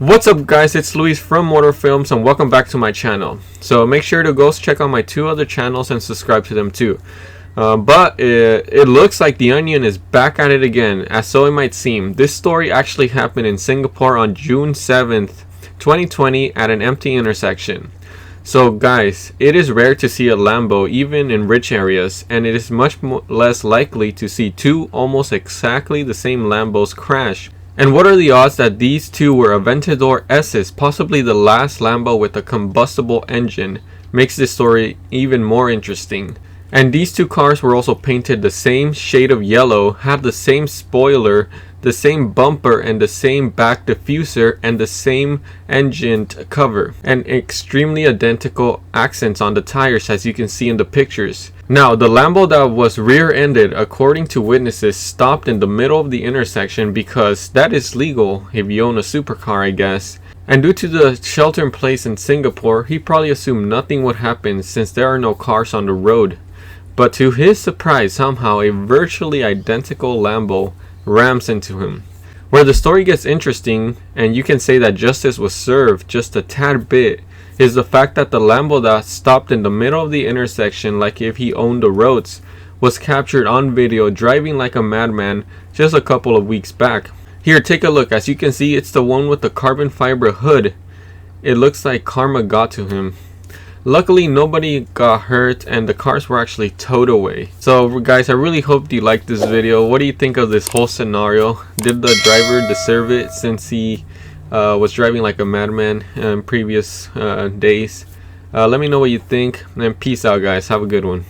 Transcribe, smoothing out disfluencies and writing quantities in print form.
What's up guys, it's Luis from Motor Films and welcome back to my channel. So make sure to go check out my two other channels and subscribe to them too. But it looks like the Onion is back at it again, as so it might seem. This story actually happened in Singapore on June 7th, 2020 at an empty intersection. So guys, it is rare to see a Lambo even in rich areas, and it is much less likely to see two almost exactly the same Lambos crash. And what are the odds that these two were Aventador S's, possibly the last Lambo with a combustible engine, makes this story even more interesting. And these two cars were also painted the same shade of yellow, had the same spoiler, the same bumper and the same back diffuser and the same engine cover, and extremely identical accents on the tires as you can see in the pictures. Now, the Lambo that was rear-ended, according to witnesses, stopped in the middle of the intersection because that is legal if you own a supercar, I guess. And due to the shelter-in-place in Singapore, he probably assumed nothing would happen since there are no cars on the road. But to his surprise, somehow a virtually identical Lambo rams into him. Where the story gets interesting, and you can say that justice was served just a tad bit, is the fact that the Lambo that stopped in the middle of the intersection like if he owned the roads was captured on video driving like a madman just a couple of weeks back. Here, take a look. As you can see, it's the one with the carbon fiber hood. It looks like karma got to him. Luckily, nobody got hurt and the cars were actually towed away. So guys, I really hope you liked this video. What do you think of this whole scenario? Did the driver deserve it since he was driving like a madman in previous days? Let me know what you think, and peace out guys. Have a good one.